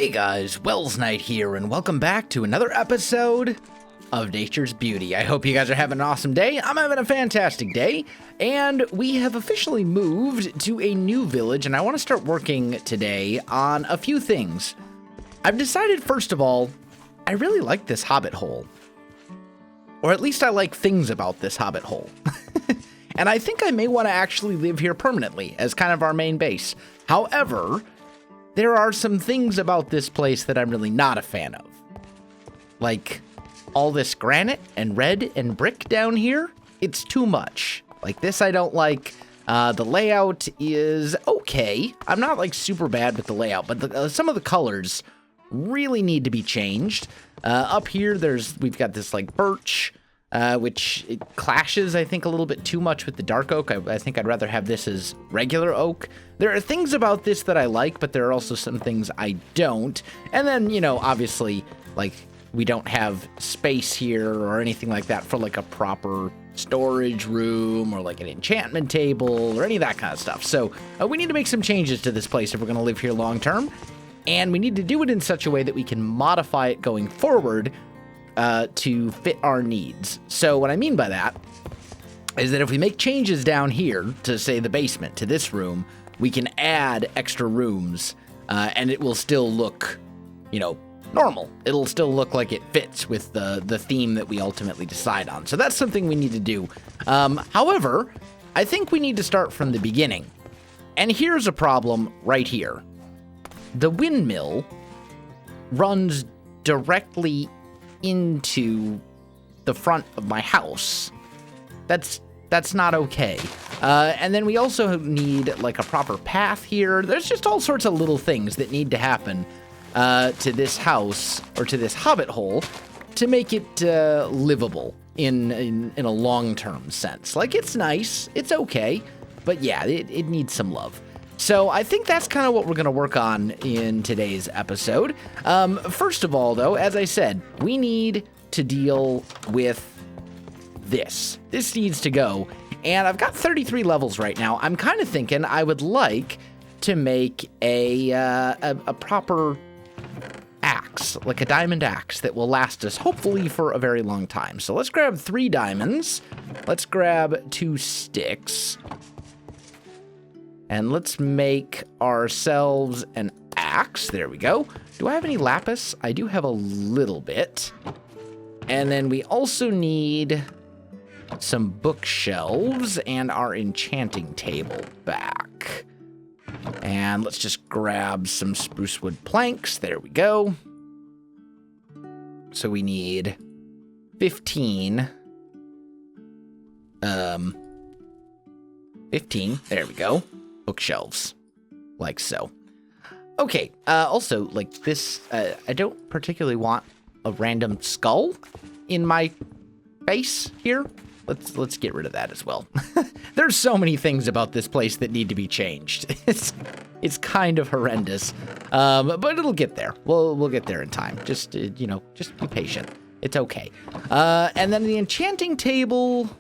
Hey guys, Welsknight here, and welcome back to another episode of Nature's Beauty. I hope you guys are having an awesome day. I'm having a fantastic day, and we have officially moved to a new village, and I want to start working today on a few things. I've decided, first of all, I really like this Hobbit hole. Or at least I like things about this Hobbit hole. And I think I may want to actually live here permanently as kind of our main base. However, there are some things about this place that I'm really not a fan of. Like, all this granite and red and brick down here, it's too much. Like, this I don't like. The layout is okay. I'm not, like, super bad with the layout, but some of the colors really need to be changed. Up here, we've got this, like, birch, which it clashes, I think, a little bit too much with the dark oak. I think I'd rather have this as regular oak. There are things about this that I like, but there are also some things I don't. And then, you know, obviously, like, we don't have space here or anything like that for, like, a proper storage room or, like, an enchantment table or any of that kind of stuff. So we need to make some changes to this place if we're going to live here long term. And we need to do it in such a way that we can modify it going forward to fit our needs. So what I mean by that is that if we make changes down here to, say, the basement, to this room, we can add extra rooms, and it will still look, you know, normal. It'll still look like it fits with the theme that we ultimately decide on. So that's something we need to do. However, I think we need to start from the beginning. And here's a problem right here. The windmill runs directly into the front of my house. That's not okay. And then we also need, like, a proper path here. There's just all sorts of little things that need to happen to this house, or to this Hobbit hole, to make it livable in a long-term sense. Like, it's nice, it's okay, but yeah, it needs some love. So I think that's kind of what we're going to work on in today's episode. First of all, though, as I said, we need to deal with this. This needs to go. And I've got 33 levels right now. I'm kind of thinking I would like to make a proper axe, like a diamond axe that will last us hopefully for a very long time. So let's grab 3 diamonds. Let's grab 2 sticks. And let's make ourselves an axe. There we go. Do I have any lapis? I do have a little bit. And then we also need some bookshelves and our enchanting table back. And let's just grab some spruce wood planks. There we go. So we need 15. 15. There we go. Bookshelves, like so. Okay, also, like this, I don't particularly want a random skull in my face here. Let's get rid of that as well. There's so many things about this place that need to be changed. It's kind of horrendous, but it'll get there. We'll get there in time. Just you know, just be patient. It's okay. And then the enchanting table.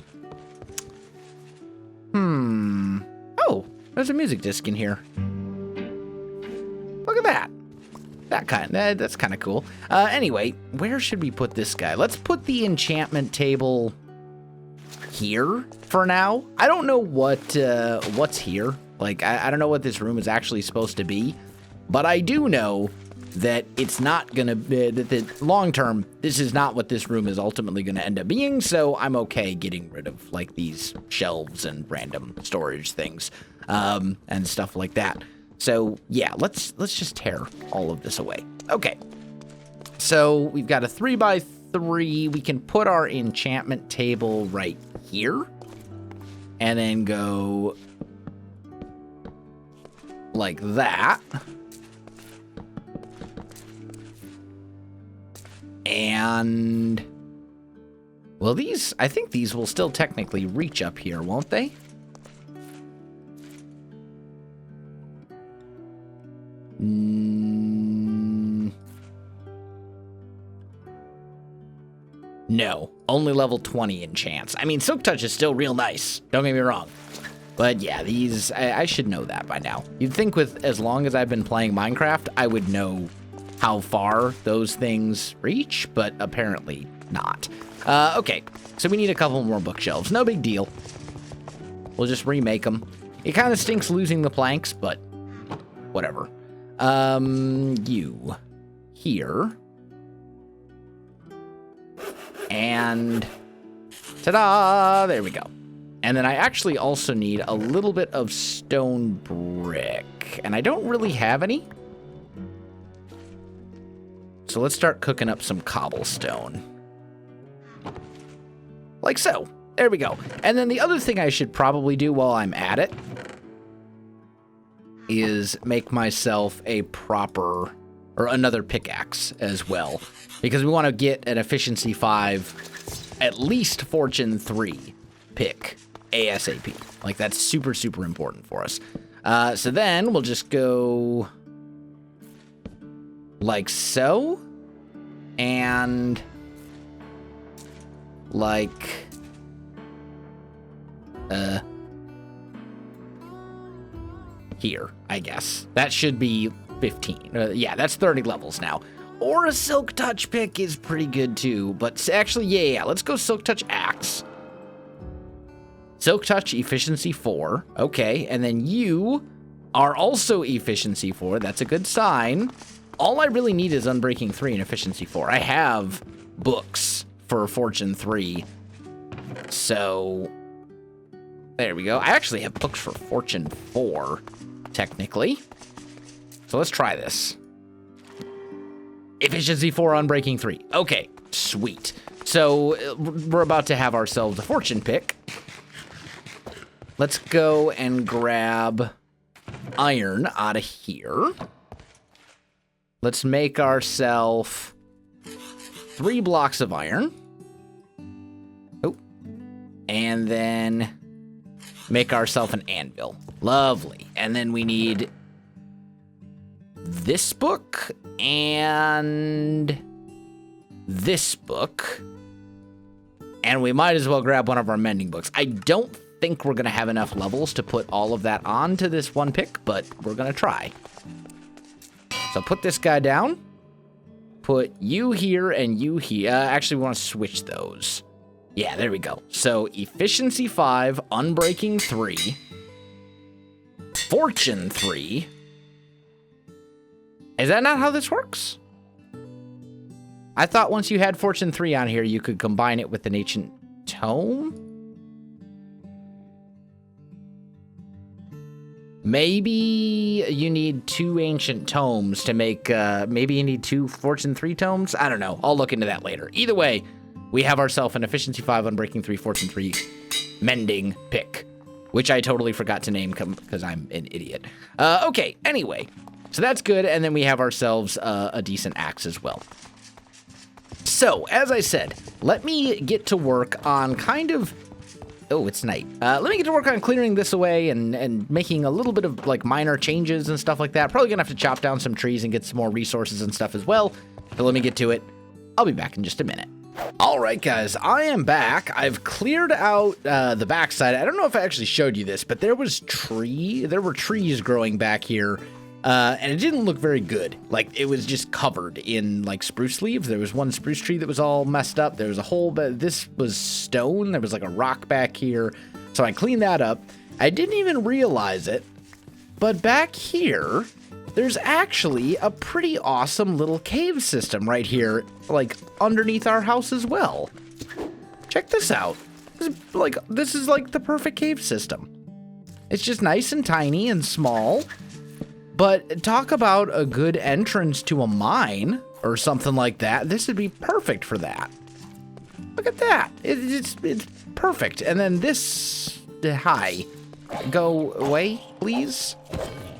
Oh. There's a music disc in here. Look at that. That's kind of cool. Anyway, where should we put this guy? Let's put the enchantment table here for now. I don't know what's here. Like, I don't know what this room is actually supposed to be, but I do know that it's not gonna be, that long term, this is not what this room is ultimately gonna end up being, so I'm okay getting rid of, like, these shelves and random storage things, and stuff like that. So yeah, let's just tear all of this away. Okay, so we've got a 3x3. We can put our enchantment table right here, and then go like that. And, well, I think these will still technically reach up here, won't they? No, only level 20 enchants. I mean, Silk Touch is still real nice, don't get me wrong. But yeah, these, I should know that by now. You'd think with as long as I've been playing Minecraft, I would know how far those things reach, but apparently not. Okay, so we need a couple more bookshelves. No big deal. We'll just remake them. It kind of stinks losing the planks, but whatever. You here. And ta-da! There we go. And then I actually also need a little bit of stone brick. And I don't really have any. So let's start cooking up some cobblestone. Like so. There we go. And then the other thing I should probably do while I'm at it is make myself a proper, or another pickaxe as well. Because we want to get an efficiency 5, at least fortune 3 pick ASAP. Like that's super, super important for us. So then we'll just go like so. And like here, I guess. That should be 15. Yeah, that's 30 levels now. Or a Silk Touch pick is pretty good too. But actually, yeah, let's go Silk Touch axe. Silk Touch efficiency 4. Okay, and then you are also efficiency 4. That's a good sign. All I really need is Unbreaking 3 and efficiency 4. I have books for fortune 3. So there we go. I actually have books for fortune 4, technically. So let's try this. Efficiency 4, Unbreaking 3. Okay, sweet. So we're about to have ourselves a fortune pick. Let's go and grab iron out of here. Let's make ourselves 3 blocks of iron. Oh. And then make ourselves an anvil. Lovely. And then we need this book and this book. And we might as well grab one of our mending books. I don't think we're going to have enough levels to put all of that onto this one pick, but we're going to try. So put this guy down. Put you here and you here. Actually, we want to switch those. Yeah, there we go. So efficiency 5, Unbreaking 3, fortune 3. Is that not how this works? I thought once you had fortune 3 on here, you could combine it with an ancient tome. Maybe you need 2 ancient tomes to make, maybe you need 2 fortune 3 tomes. I don't know. I'll look into that later. Either way, we have ourselves an efficiency 5, Unbreaking 3, fortune 3 mending pick, which I totally forgot to name because I'm an idiot. Okay, anyway, so that's good. And then we have ourselves a decent axe as well. So, as I said, let me get to work on kind of... Oh, it's night. Let me get to work on clearing this away and making a little bit of like minor changes and stuff like that. Probably gonna have to chop down some trees and get some more resources and stuff as well. So let me get to it. I'll be back in just a minute. All right, guys, I am back. I've cleared out the backside. I don't know if I actually showed you this, but there were trees growing back here. And it didn't look very good. Like, it was just covered in, like, spruce leaves. There was one spruce tree that was all messed up. There was a whole bit. This was stone. There was, like, a rock back here. So I cleaned that up. I didn't even realize it. But back here, there's actually a pretty awesome little cave system right here, like, underneath our house as well. Check this out. This is like the perfect cave system. It's just nice and tiny and small. But talk about a good entrance to a mine or something like that. This would be perfect for that. Look at that. It's perfect. And then this... Hi. Go away, please.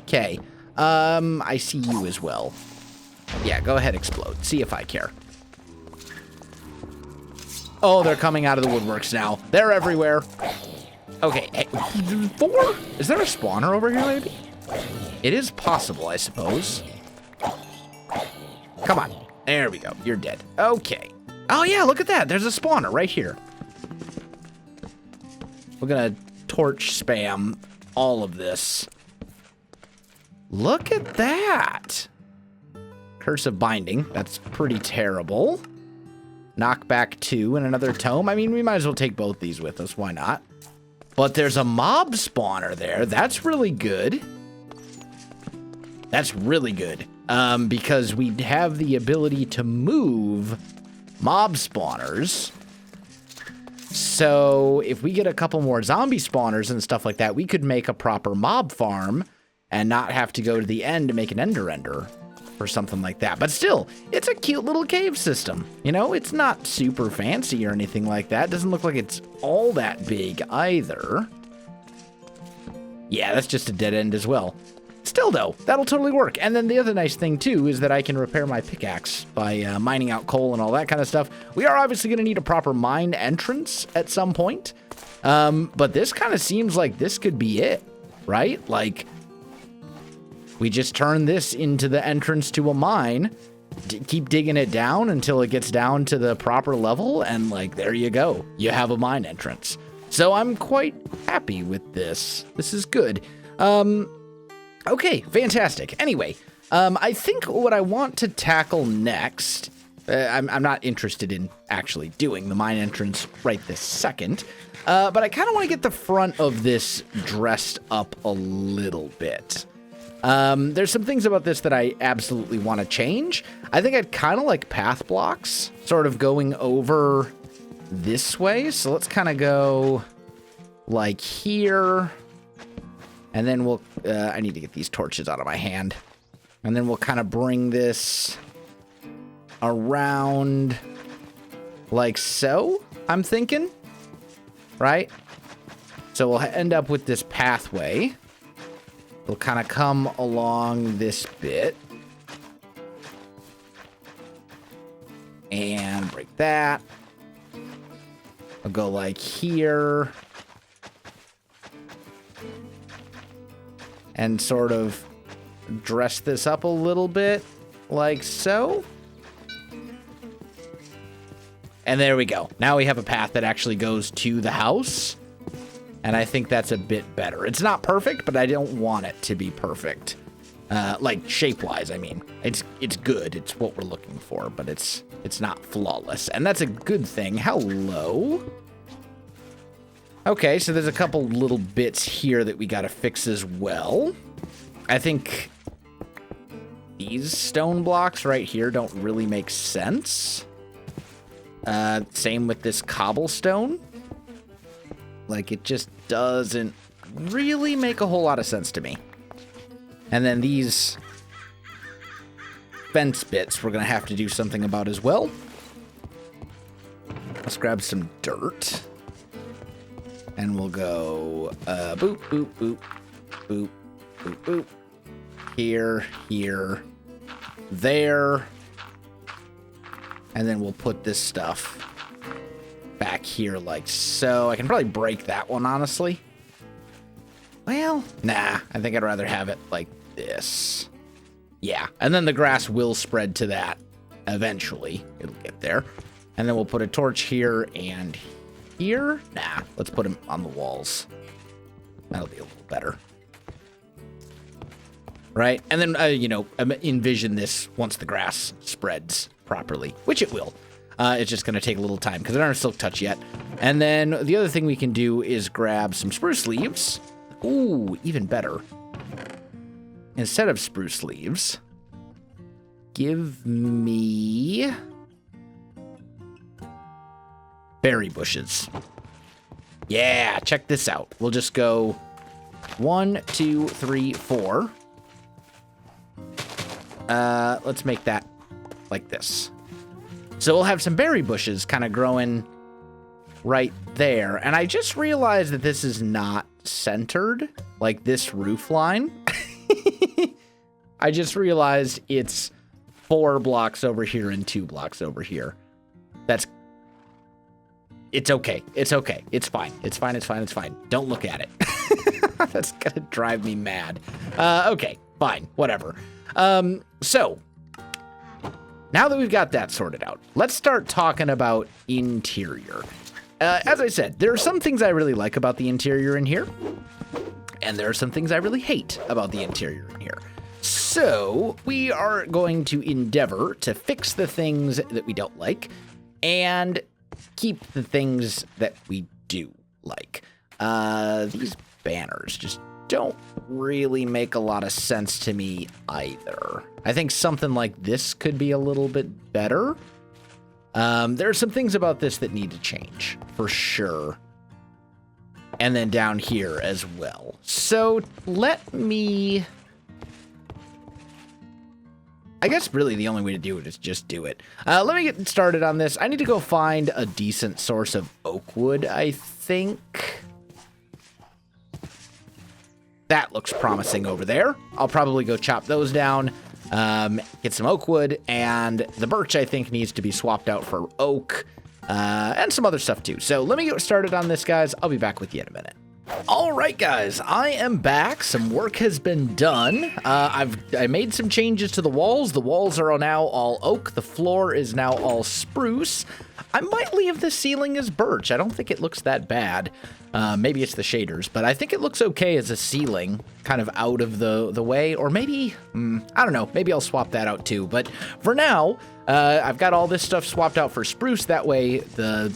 Okay. I see you as well. Yeah, go ahead, explode. See if I care. Oh, they're coming out of the woodworks now. They're everywhere. Okay. Hey, 4? Is there a spawner over here, maybe? It is possible, I suppose. Come on. There we go. You're dead. Okay. Oh, yeah, look at that. There's a spawner right here. We're going to torch spam all of this. Look at that. Curse of Binding. That's pretty terrible. Knockback 2 and another tome. I mean, we might as well take both these with us. Why not? But there's a mob spawner there. That's really good. That's really good. Because we have the ability to move mob spawners. So if we get a couple more zombie spawners and stuff like that, we could make a proper mob farm and not have to go to the end to make an ender or something like that. But still, it's a cute little cave system. You know, it's not super fancy or anything like that. It doesn't look like it's all that big either. Yeah, that's just a dead end as well. Still, though, that'll totally work. And then the other nice thing, too, is that I can repair my pickaxe by mining out coal and all that kind of stuff. We are obviously going to need a proper mine entrance at some point. But this kind of seems like this could be it, right? Like, we just turn this into the entrance to a mine, keep digging it down until it gets down to the proper level, and, like, there you go. You have a mine entrance. So I'm quite happy with this. This is good. Okay, fantastic. Anyway, I think what I want to tackle next, I'm not interested in actually doing the mine entrance right this second, but I kind of want to get the front of this dressed up a little bit. There's some things about this that I absolutely want to change. I think I'd kind of like path blocks sort of going over this way. So let's kind of go like here. And then we'll, I need to get these torches out of my hand. And then we'll kind of bring this around like so, I'm thinking. Right? So we'll end up with this pathway. It'll kind of come along this bit. And break that. I'll go like here. And sort of dress this up a little bit like so. And there we go. Now we have a path that actually goes to the house. And I think that's a bit better. It's not perfect, but I don't want it to be perfect. Like shape-wise, I mean. It's good. It's what we're looking for, but it's not flawless. And that's a good thing. Hello. Okay, so there's a couple little bits here that we got to fix as well. I think these stone blocks right here don't really make sense. Same with this cobblestone. Like, it just doesn't really make a whole lot of sense to me. And then these fence bits we're going to have to do something about as well. Let's grab some dirt. And we'll go boop, boop, boop, boop, boop, boop. Here, here, there. And then we'll put this stuff back here like so. I can probably break that one, honestly. Well, nah, I think I'd rather have it like this. Yeah, and then the grass will spread to that eventually. It'll get there. And then we'll put a torch here and here. Nah, let's put them on the walls. That'll be a little better. Right? And then, you know, envision this once the grass spreads properly, which it will. It's just going to take a little time because they aren't silk touch yet. And then the other thing we can do is grab some spruce leaves. Ooh, even better. Instead of spruce leaves, give me berry bushes. Yeah, check this out. We'll just go 1, 2, 3, 4. Let's make that like this. So we'll have some berry bushes kind of growing right there. And I just realized that this is not centered, like this roof line. I just realized it's 4 blocks over here and 2 blocks over here. It's okay. It's okay. It's fine. It's fine. It's fine. It's fine. Don't look at it. That's gonna drive me mad. Okay, fine. Whatever. So, now that we've got that sorted out, let's start talking about interior. As I said, there are some things I really like about the interior in here, and there are some things I really hate about the interior in here. So we are going to endeavor to fix the things that we don't like and keep the things that we do like. These banners just don't really make a lot of sense to me either. I think something like this could be a little bit better. There are some things about this that need to change, for sure. And then down here as well. So let me... I guess really the only way to do it is just do it. Let me get started on this. I need to go find a decent source of oak wood, I think. That looks promising over there. I'll probably go chop those down, get some oak wood, and the birch, I think, needs to be swapped out for oak, and some other stuff too. So let me get started on this, guys. I'll be back with you in a minute. All right, guys, I am back. Some work has been done. I made some changes to the walls. The walls are now all oak. The floor is now all spruce. I might leave the ceiling as birch. I don't think it looks that bad. Maybe it's the shaders, but I think it looks okay as a ceiling, kind of out of the way. Or maybe, I don't know, maybe I'll swap that out too. But for now, I've got all this stuff swapped out for spruce. That way, the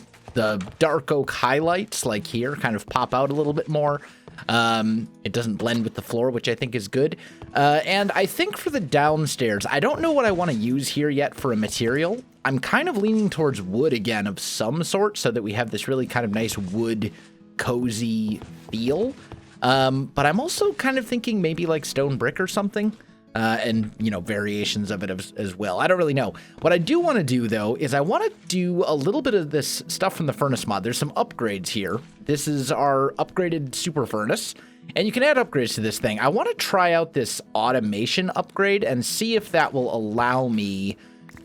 dark oak highlights, like here, kind of pop out a little bit more. It doesn't blend with the floor, which I think is good. And I think for the downstairs, I don't know what I want to use here yet for a material. I'm kind of leaning towards wood again of some sort so that we have this really kind of nice wood cozy feel. But I'm also kind of thinking maybe like stone brick or something. And, you know, variations of it as well. I don't really know. What I do want to do, though, is I want to do a little bit of this stuff from the furnace mod. There's some upgrades here. This is our upgraded super furnace, and you can add upgrades to this thing. I want to try out this automation upgrade and see if that will allow me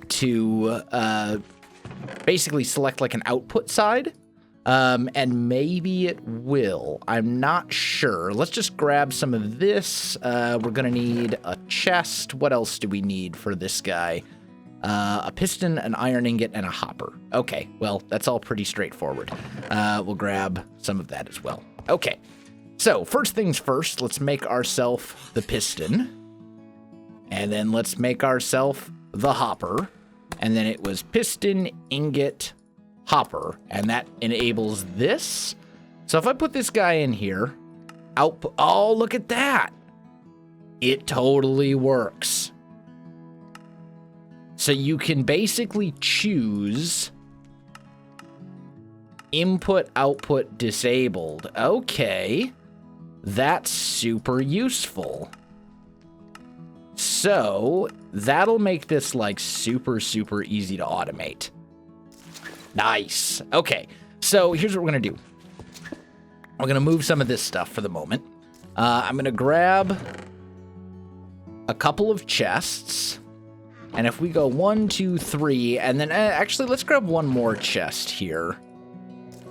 to basically select like an output side. And maybe it will. I'm not sure. Let's just grab some of this. We're going to need a chest. What else do we need for this guy? A piston, an iron ingot, and a hopper. Okay, well, that's all pretty straightforward. We'll grab some of that as well. Okay, so first things first, let's make ourselves the piston. And then let's make ourselves the hopper. And then it was piston, ingot, hopper, and that enables this. So if I put this guy in here, output, oh, look at that. It totally works. So you can basically choose input, output, disabled. Okay, that's super useful. So that'll make this like super, super easy to automate. Nice. Okay, so here's what we're going to do. We're going to move some of this stuff for the moment. I'm going to grab a couple of chests. And if we go 1, 2, 3, and then actually, let's grab one more chest here.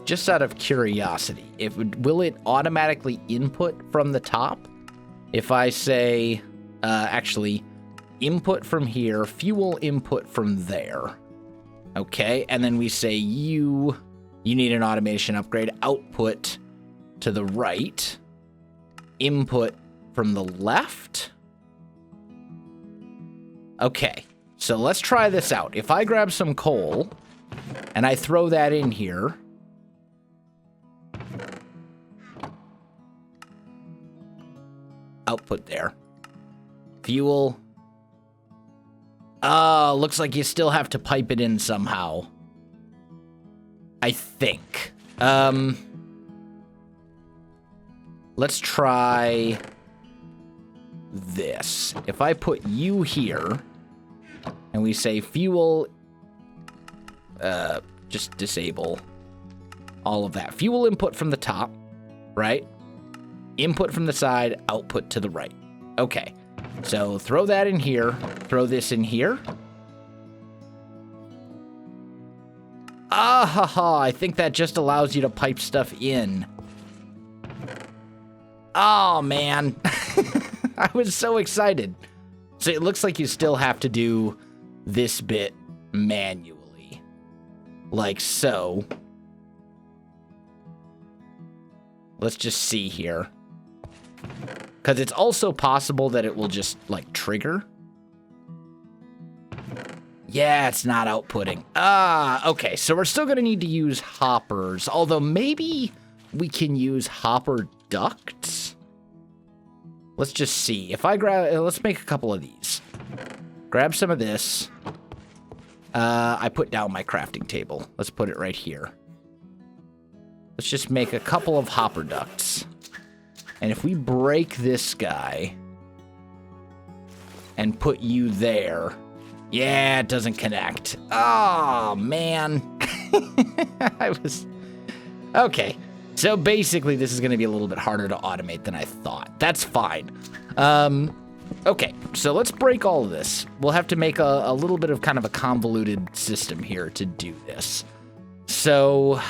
Just out of curiosity. Will it automatically input from the top? If I say, actually, input from here, fuel input from there. Okay, and then we say you need an automation upgrade, output to the right, input from the left. Okay, so let's try this out. If I grab some coal and I throw that in here, output there, fuel. Oh, looks like you still have to pipe it in somehow. I think. Let's try this. If I put you here, and we say fuel, just disable all of that. Fuel input from the top, right? Input from the side, output to the right. Okay. So throw that in here, throw this in here. Ah ha ha, I think that just allows you to pipe stuff in. Oh man, I was so excited. So it looks like you still have to do this bit manually. Like so. Let's just see here. Because it's also possible that it will just, like, trigger. Yeah, it's not outputting. Okay, so we're still going to need to use hoppers, although maybe we can use hopper ducts? Let's just see. If I grab, let's make a couple of these. Grab some of this. I put down my crafting table. Let's put it right here. Let's just make a couple of hopper ducts. And if we break this guy and put you there, yeah, it doesn't connect. Oh, man. Okay. So basically, this is going to be a little bit harder to automate than I thought. That's fine. Okay, so let's break all of this. We'll have to make a little bit of kind of a convoluted system here to do this. So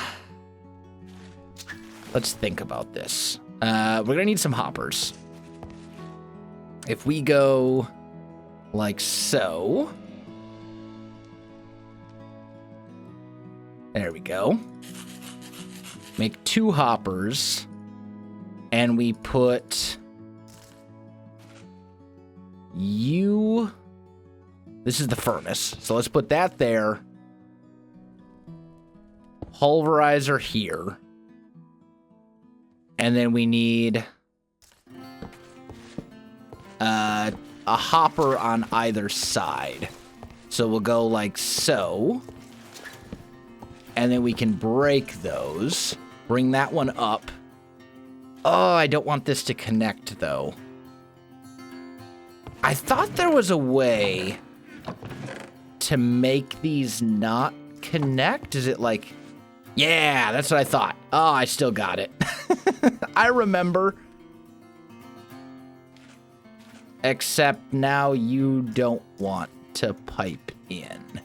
let's think about this. We're going to need some hoppers. If we go like so. There we go. Make 2 hoppers. And we put you. This is the furnace. So let's put that there. Pulverizer here. And then we need a hopper on either side. So we'll go like so. And then we can break those. Bring that one up. Oh, I don't want this to connect, though. I thought there was a way to make these not connect. Is it like... Yeah, that's what I thought. Oh, I still got it. I remember. Except now you don't want to pipe in.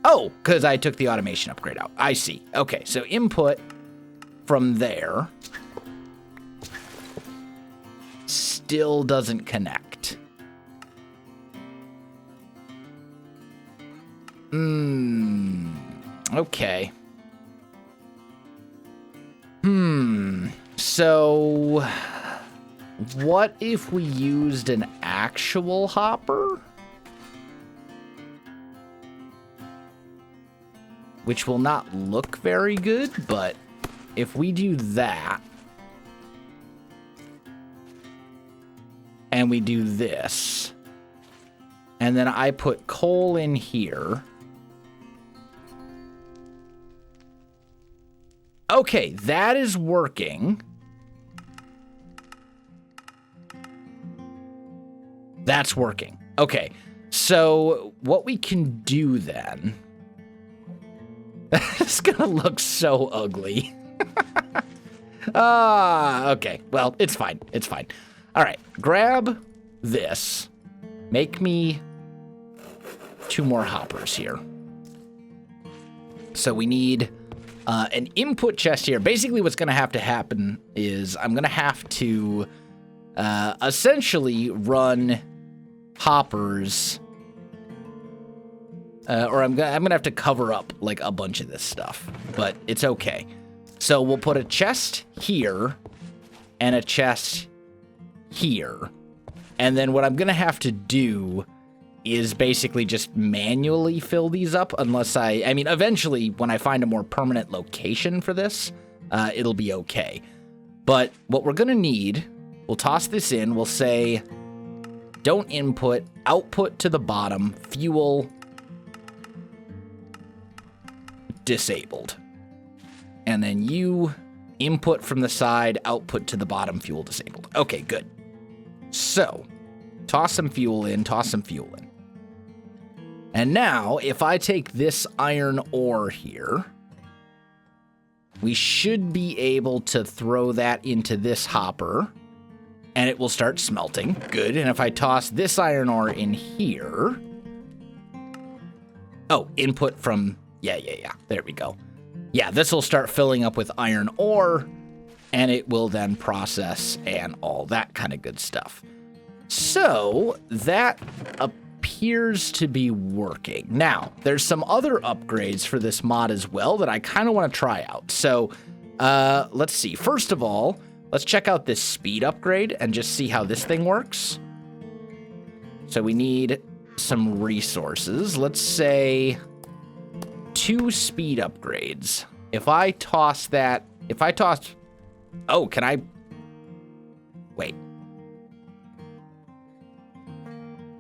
Oh, because I took the automation upgrade out. I see. Okay, so input from there still doesn't connect. Okay. So what if we used an actual hopper? Which will not look very good, but if we do that, and we do this, and then I put coal in here. Okay, that is working. That's working. Okay, so what we can do then... It's gonna look so ugly. Okay. Well, it's fine. It's fine. All right. Grab this. Make me 2 more hoppers here. So we need an input chest here. Basically, what's gonna have to happen is I'm gonna have to essentially run hoppers. Or I'm gonna have to cover up like a bunch of this stuff, but it's okay. So we'll put a chest here and a chest here. And then what I'm gonna have to do is basically just manually fill these up unless I mean, eventually when I find a more permanent location for this, it'll be okay. But what we're gonna need, we'll toss this in, we'll say, don't input, output to the bottom, fuel, disabled. And then you input from the side, output to the bottom, fuel disabled. Okay, good. So, toss some fuel in, toss some fuel in. And now, if I take this iron ore here, we should be able to throw that into this hopper, and it will start smelting. Good. And if I toss this iron ore in here... Oh, input from... Yeah. There we go. Yeah, this will start filling up with iron ore, and it will then process and all that kind of good stuff. So, that appears to be working. Now, there's some other upgrades for this mod as well that I kind of want to try out. So, let's see. First of all, Let's check out this speed upgrade and just see how this thing works. So we need some resources. Let's say 2 speed upgrades. If I toss... Oh, can I... Wait.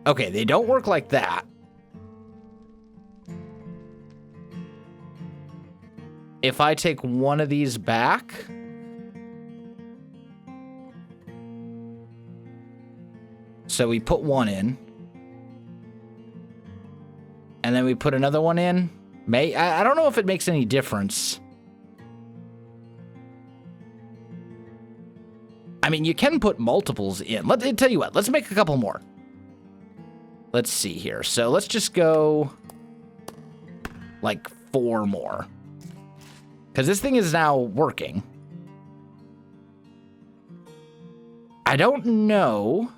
Okay, they don't work like that. If I take one of these back... So we put one in. And then we put another one in. I don't know if it makes any difference. I mean, you can put multiples in. Let's tell you what. Let's make a couple more. Let's see here. So let's just go like 4 more. Because this thing is now working. I don't know.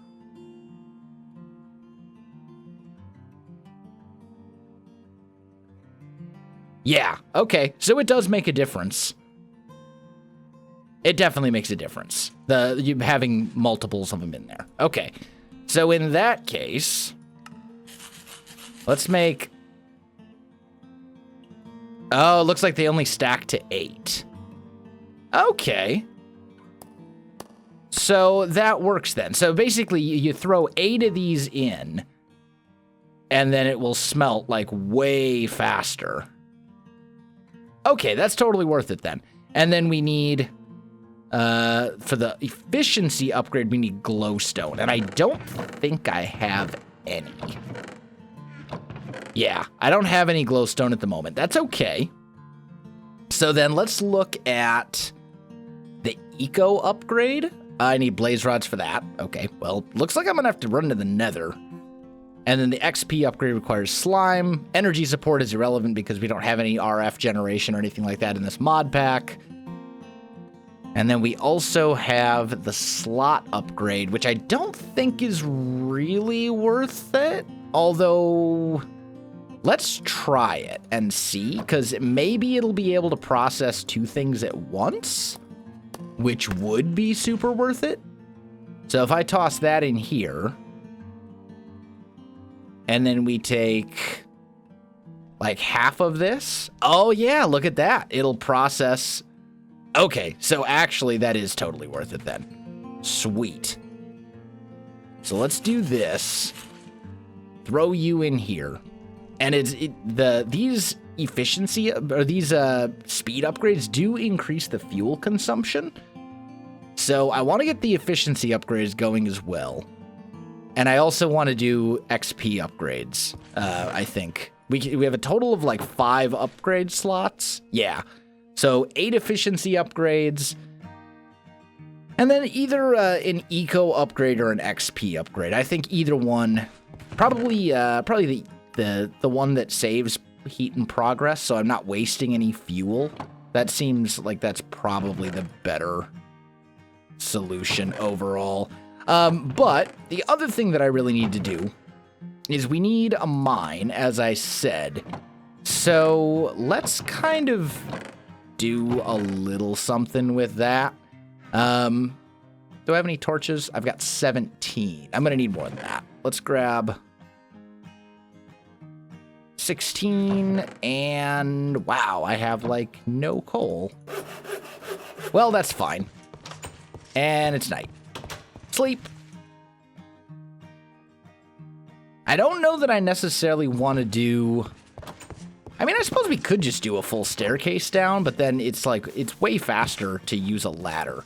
Yeah, okay. So it does make a difference. It definitely makes a difference. You having multiples of them in there. Okay. So in that case, let's make... Oh, it looks like they only stack to 8. Okay. So that works then. So basically, you throw 8 of these in, and then it will smelt like way faster. Okay, that's totally worth it then. And then we need, for the efficiency upgrade, we need glowstone. And I don't think I have any. Yeah, I don't have any glowstone at the moment. That's okay. So then let's look at the eco upgrade. I need blaze rods for that. Okay, well, looks like I'm going to have to run to the nether. And then the XP upgrade requires slime. Energy support is irrelevant because we don't have any RF generation or anything like that in this mod pack. And then we also have the slot upgrade, which I don't think is really worth it. Although, let's try it and see, because maybe it'll be able to process 2 things at once, which would be super worth it. So if I toss that in here... And then we take like half of this. Oh yeah, look at that. It'll process. Okay, so actually that is totally worth it then. Sweet. So let's do this. Throw you in here. And these efficiency or these speed upgrades do increase the fuel consumption. So I want to get the efficiency upgrades going as well. And I also want to do XP upgrades, I think. We have a total of like 5 upgrade slots. Yeah. So 8 efficiency upgrades. And then either an eco upgrade or an XP upgrade. I think either one. Probably the one that saves heat and progress, so I'm not wasting any fuel. That seems like that's probably the better solution overall. But the other thing that I really need to do is we need a mine, as I said. So let's kind of do a little something with that. Do I have any torches? I've got 17. I'm going to need more than that. Let's grab 16 and wow, I have like no coal. Well, that's fine. And it's night. Sleep. I don't know that I necessarily want to do... I mean, I suppose we could just do a full staircase down, but then it's like, it's way faster to use a ladder.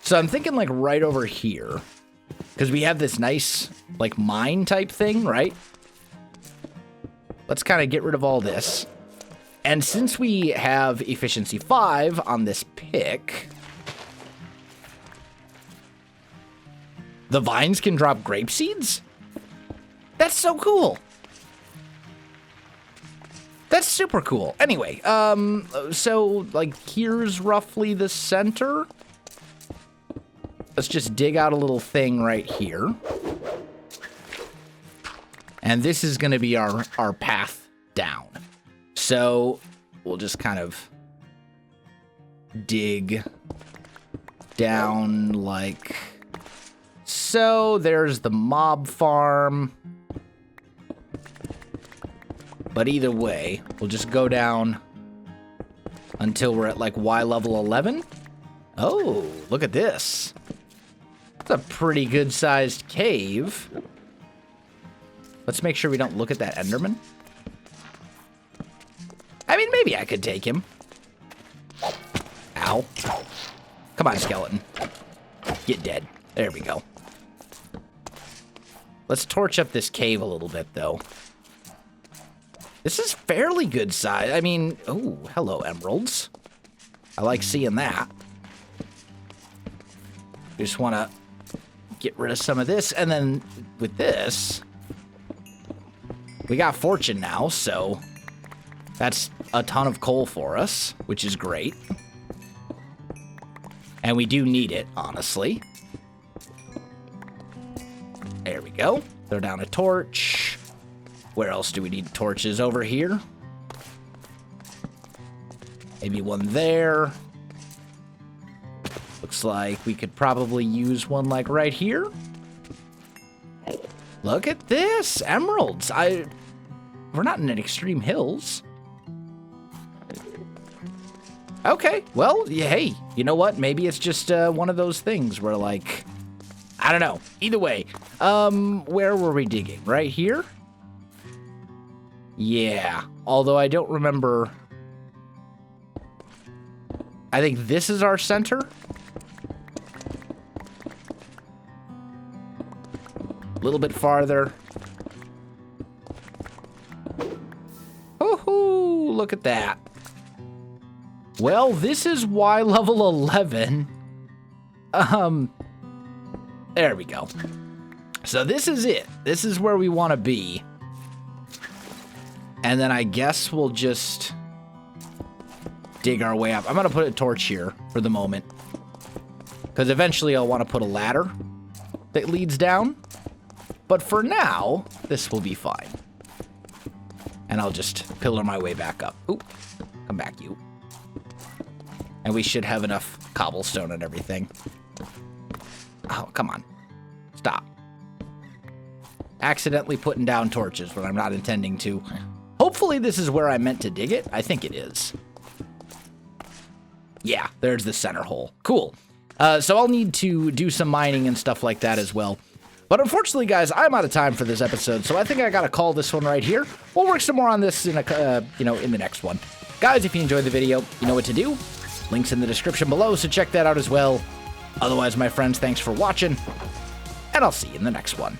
So I'm thinking like right over here, because we have this nice like mine type thing, right? Let's kind of get rid of all this. And since we have efficiency 5 on this pick... The vines can drop grape seeds? That's so cool. That's super cool. Anyway, so, like, here's roughly the center. Let's just dig out a little thing right here. And this is going to be our path down. So, we'll just kind of dig down like so. There's the mob farm. But either way, we'll just go down until we're at like Y level 11. Oh, look at this. It's a pretty good sized cave. Let's make sure we don't look at that Enderman. I mean, maybe I could take him. Ow. Come on, skeleton. Get dead. There we go. Let's torch up this cave a little bit, though. This is fairly good size. I mean, oh, hello, emeralds. I like seeing that. Just want to get rid of some of this. And then with this, we got fortune now, so that's a ton of coal for us, which is great. And we do need it, honestly. There we go. Throw down a torch. Where else do we need torches? Over here. Maybe one there. Looks like we could probably use one like right here. Look at this. Emeralds. We're not in extreme hills. Okay, well, yeah, hey, you know what? Maybe it's just one of those things where, like, I don't know. Either way, where were we digging? Right here? Yeah, although I don't remember. I think this is our center. A little bit farther. Woohoo! Look at that. Well, this is Y level 11. There we go. So this is it. This is where we want to be. And then I guess we'll just dig our way up. I'm going to put a torch here for the moment. Because eventually I'll want to put a ladder that leads down. But for now, this will be fine. And I'll just pillar my way back up. Oop, come back, you. And we should have enough cobblestone and everything. Oh, come on. Stop. Accidentally putting down torches when I'm not intending to. Hopefully this is where I meant to dig it. I think it is. Yeah, there's the center hole. Cool. So I'll need to do some mining and stuff like that as well. But unfortunately, guys, I'm out of time for this episode, so I think I gotta call this one right here. We'll work some more on this in in the next one. Guys, if you enjoyed the video, you know what to do. Links in the description below, so check that out as well. Otherwise, my friends, thanks for watching, and I'll see you in the next one.